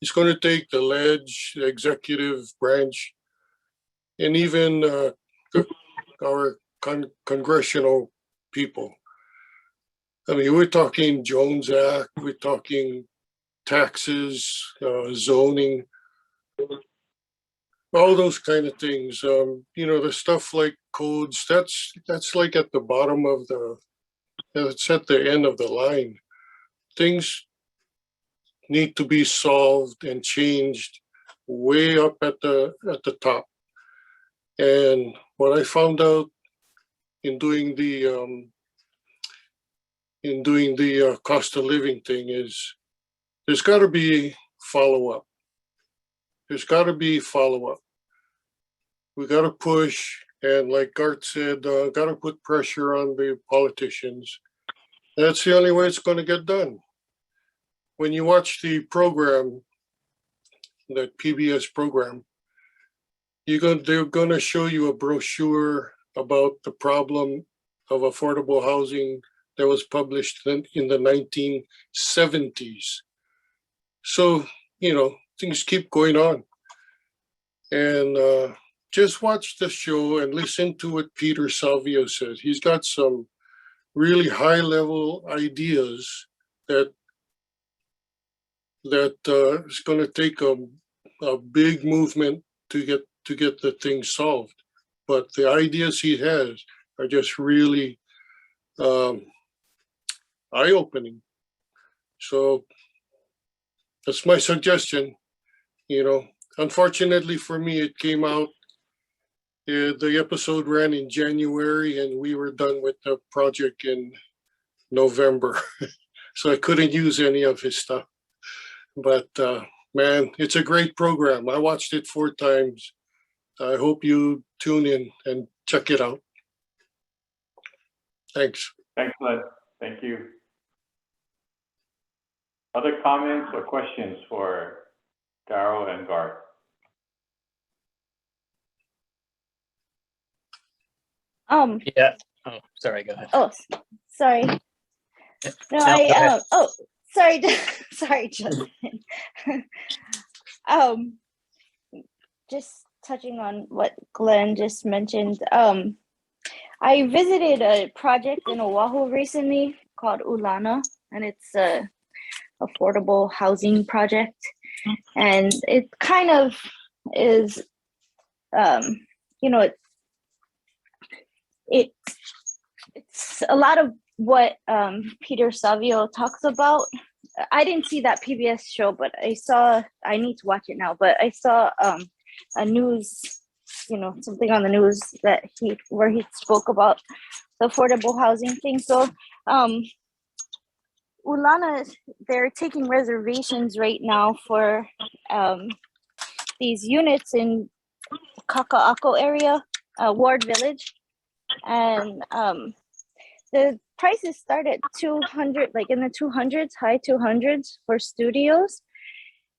it's going to take the ledge, the executive branch, and even our congressional people. I mean, we're talking Jones Act, we're talking taxes, zoning, all those kind of things. The stuff like codes, that's like at the bottom of it's at the end of the line. Things need to be solved and changed way up at the top. And what I found out in doing the cost of living thing is there's got to be follow-up. There's got to be follow-up. We got to push, and like Garth said, got to put pressure on the politicians. That's the only way it's going to get done. When you watch the program, that PBS program, they're going to show you a brochure about the problem of affordable housing that was published in the 1970s. So, things keep going on. And just watch the show and listen to what Peter Salvio says. He's got some really high-level ideas that is going to take a big movement to get the thing solved. But the ideas he has are just really eye-opening. So that's my suggestion. Unfortunately for me, it came out. The episode ran in January, and we were done with the project in November, so I couldn't use any of his stuff. But man, it's a great program. I watched it 4 times. I hope you tune in and check it out. Thanks. Excellent. Thank you. Other comments or questions for Darryl and Garth? Yeah. Oh, sorry. Go ahead. Oh, sorry. No, go ahead. Sorry, sorry, Justin. Just touching on what Glenn just mentioned. I visited a project in Oahu recently called Ulana, and it's a affordable housing project. And it kind of is, it's a lot of what Peter Savio talks about. I didn't see that PBS show, but I need to watch it now, but I saw a news, something on the news where he spoke about the affordable housing thing. So Ulana, they're taking reservations right now for these units in Kaka'ako area, Ward Village. And the prices start at 200, like in the 200s, high 200s for studios.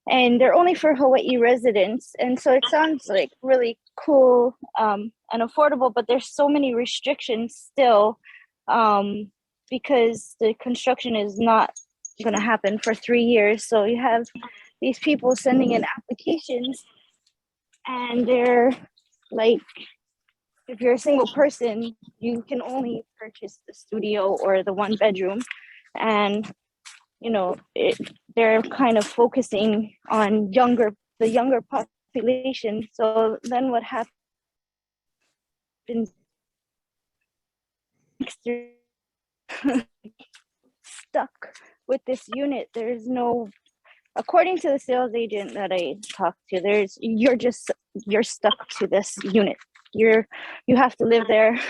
And they're only for Hawaii residents. And so it sounds like really cool and affordable, but there's so many restrictions still because the construction is not going to happen for 3 years. So you have these people sending in applications, and they're like, if you're a single person, you can only purchase the studio or the 1 bedroom. And, they're kind of focusing on the younger population. So then what happens next year, stuck with this unit. There's no, according to the sales agent that I talked to, you're stuck to this unit. You have to live there.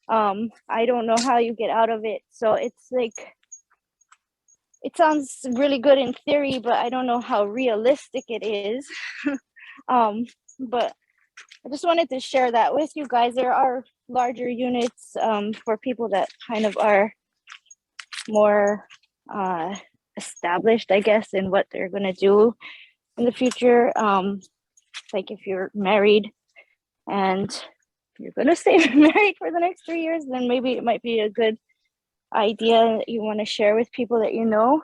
I don't know how you get out of it. So it's like, it sounds really good in theory, but I don't know how realistic it is. But I just wanted to share that with you guys. There are larger units for people that kind of are more established, I guess, in what they're going to do in the future. Like if you're married and you're going to stay married for the next 3 years, then maybe it might be a good idea that you want to share with people that you know.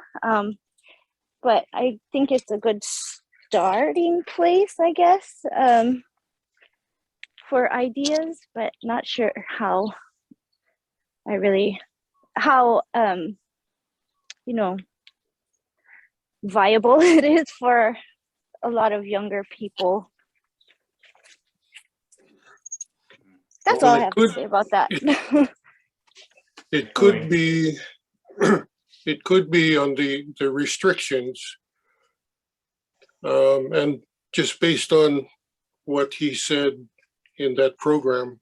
But I think it's a good starting place, I guess, for ideas, but not sure how viable it is for a lot of younger people. That's Well, all I it have to say about that. It could be, it could be on the restrictions. And just based on what he said in that program,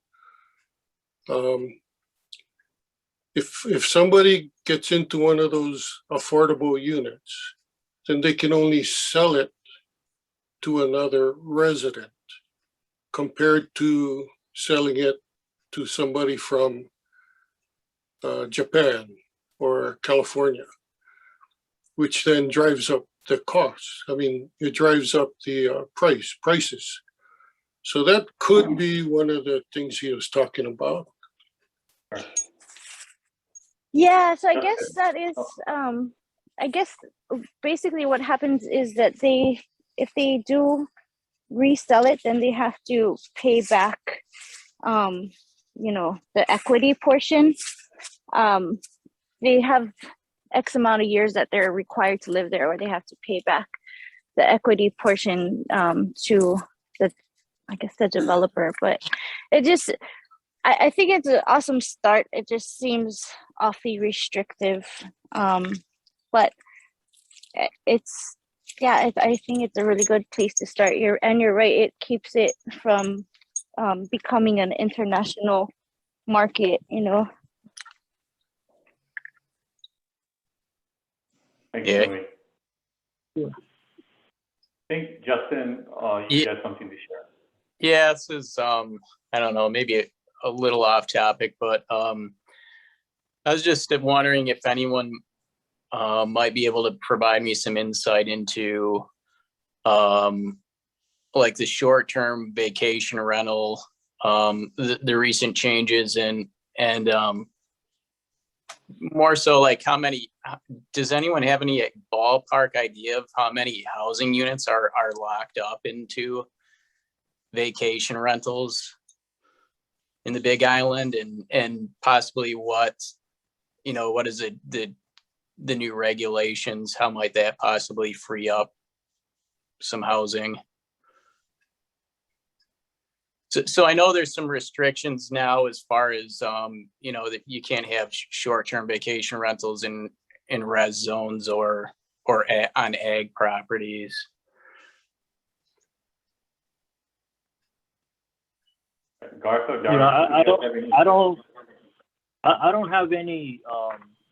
if somebody gets into one of those affordable units, then they can only sell it to another resident compared to selling it to somebody from Japan or California, which then drives up the costs. I mean, it drives up the prices. So that could be one of the things he was talking about. Yeah, so I guess that is I guess basically what happens is that if they do resell it, then they have to pay back the equity portion. They have X amount of years that they're required to live there, or they have to pay back the equity portion to the developer. But it just, I think it's an awesome start. It just seems awfully restrictive, but it's I think it's a really good place to start. You're right. It keeps it from becoming an international market. Thanks, Yeah. Louis. I think Justin, you got something to share. Yeah, this is I don't know, maybe a little off topic, but I was just wondering if anyone might be able to provide me some insight into like the short-term vacation rental, the recent changes and more so like does anyone have any ballpark idea of how many housing units are locked up into vacation rentals in the Big Island, and possibly what is the new regulations, how might that possibly free up some housing? So I know there's some restrictions now as far as that you can't have short-term vacation rentals in res zones or on ag properties. Garth or Darryl, I don't have any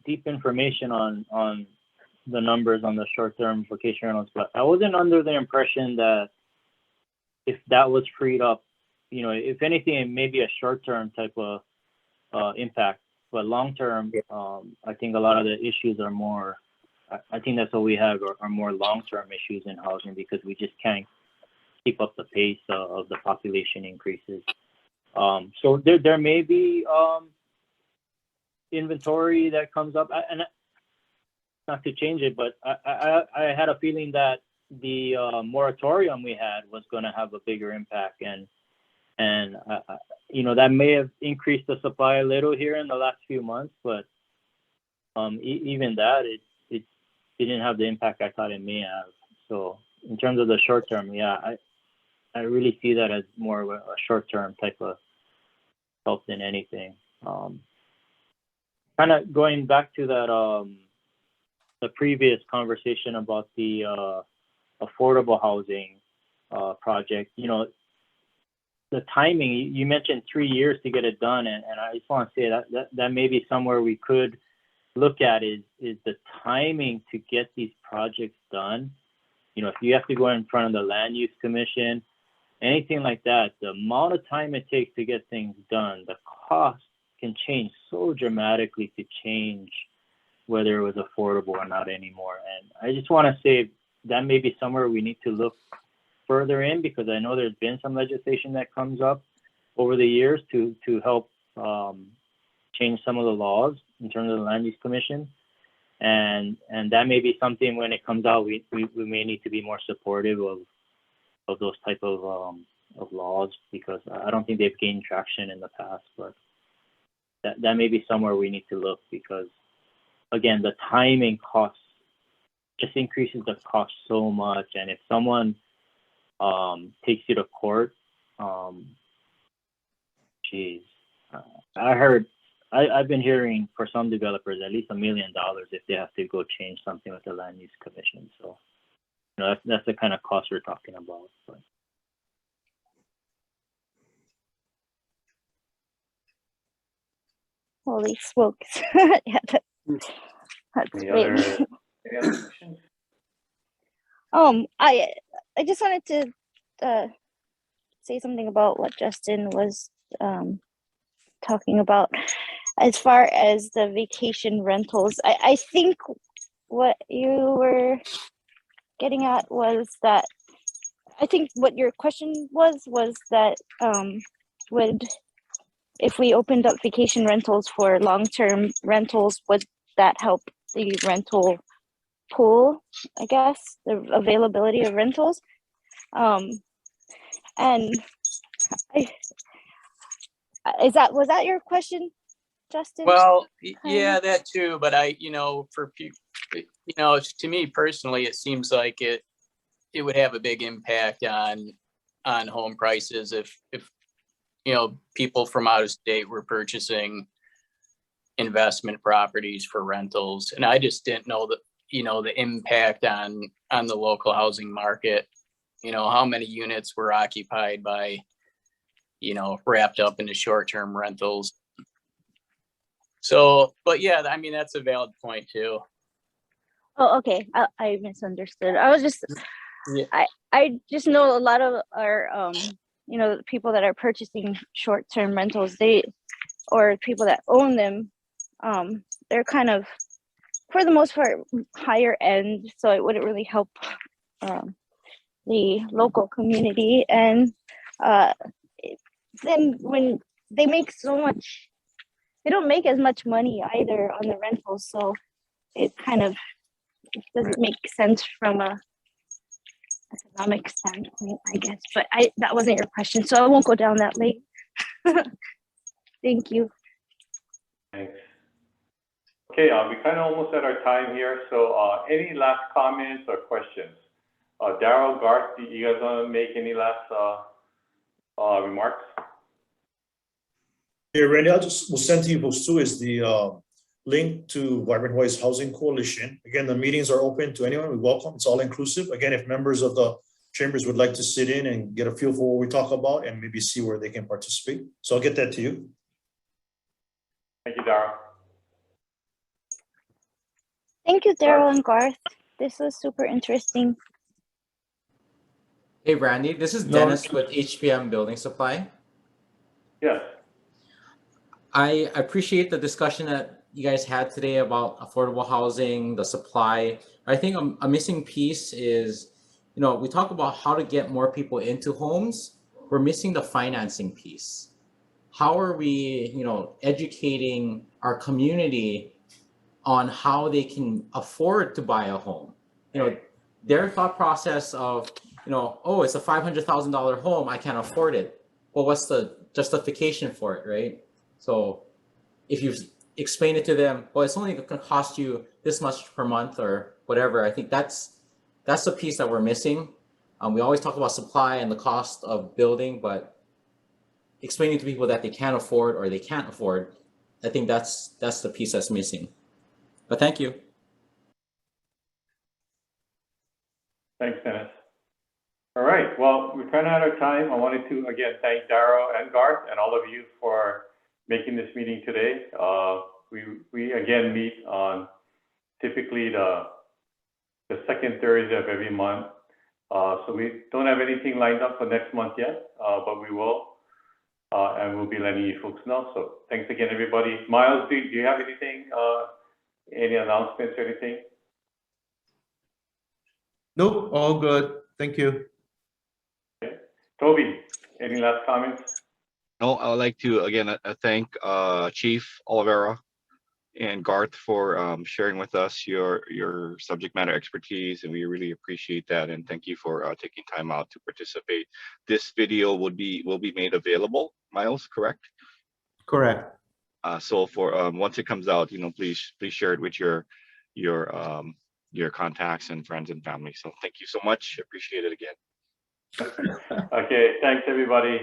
deep information on the numbers on the short-term vacation rentals, but I wasn't under the impression that if that was freed up, if anything, it may be a short-term type of impact, but long-term, I think a lot of the issues are more, I think that's what we have are more long-term issues in housing, because we just can't keep up the pace of the population increases. So there may be inventory that comes up, and not to change it, but I had a feeling that the moratorium we had was going to have a bigger impact, and that may have increased the supply a little here in the last few months, but even that it didn't have the impact I thought it may have. So in terms of the short term, I really see that as more of a short term type of help than anything. Kind of going back to that the previous conversation about the affordable housing project, the timing, you mentioned 3 years to get it done, and I just want to say that may be somewhere we could look at is the timing to get these projects done. If you have to go in front of the land use commission, anything like that, the amount of time it takes to get things done, the cost can change so dramatically to change whether it was affordable or not anymore. And I just want to say that may be somewhere we need to look further in, because I know there's been some legislation that comes up over the years to help change some of the laws in terms of the land use commission, and that may be something when it comes out we may need to be more supportive of those type of laws, because I don't think they've gained traction in the past, but that may be somewhere we need to look, because again, the timing costs just increases the cost so much, and if someone takes you to court Jeez. I've been hearing for some developers at least $1 million if they have to go change something with the land use commission. So, you know, that's the kind of cost we're talking about. But. Holy smokes. Yeah, that's Any great. other questions? I just wanted to say something about what Justin was talking about as far as the vacation rentals. I think what you were getting at was that I think what your question was that would, if we opened up vacation rentals for long-term rentals, would that help the rental pool, I guess, the availability of rentals? And was that your question, Justin? Well, yeah, that too. But for people, to me personally, it seems like it would have a big impact on home prices if people from out of state were purchasing investment properties for rentals, and I just didn't know that the impact on the local housing market. How many units were occupied by wrapped up into short-term rentals. So, but yeah, I mean, that's a valid point too. Oh, okay. I misunderstood. I was just, Yeah. I just know a lot of our, people that are purchasing short-term rentals, or people that own them, they're kind of, for the most part, higher end. So it wouldn't really help the local community. And then when they make so much, they don't make as much money either on the rentals. So it kind of doesn't make sense from a economic standpoint, I guess. But that wasn't your question, so I won't go down that lane. Thank you. Thanks. Okay, we kind of almost at our time here. So any last comments or questions? Darryl, Garth, do you guys want to make any last remarks? Yeah, Randy, will send to you folks too is the link to Vibrant Hawaii's Housing Coalition. Again, the meetings are open to anyone. We welcome. It's all inclusive. Again, if members of the chambers would like to sit in and get a feel for what we talk about and maybe see where they can participate. So I'll get that to you. Thank you, Darryl. Thank you, Darryl and Garth. This was super interesting. Hey, Randy, this is Dennis with HPM Building Supply. Yes. I appreciate the discussion that you guys had today about affordable housing, the supply. I think a missing piece is, we talk about how to get more people into homes. We're missing the financing piece. How are we, educating our community on how they can afford to buy a home? Their thought process of, oh, it's a $500,000 home, I can't afford it. Well, what's the justification for it, right? So if you explain it to them, well, it's only going to cost you this much per month or whatever. I think that's the piece that we're missing. We always talk about supply and the cost of building, but explaining to people that they can afford or they can't afford, I think that's the piece that's missing. But thank you. Thanks, Dennis. All right, well, we're kind of out of time. I wanted to, again, thank Darryl and Garth and all of you for making this meeting today. We again meet on typically the second Thursday of every month. So we don't have anything lined up for next month yet, but we will. And we'll be letting you folks know. So thanks again, everybody. Miles, do you have anything, any announcements or anything? Nope, all good. Thank you. Okay. Toby, any last comments? No, I would like to again thank Chief Oliveira and Garth for sharing with us your subject matter expertise, and we really appreciate that. And thank you for taking time out to participate. This video will be made available. Miles, correct? Correct. So for once it comes out, please share it with your contacts and friends and family. So thank you so much. Appreciate it again. Okay, thanks everybody.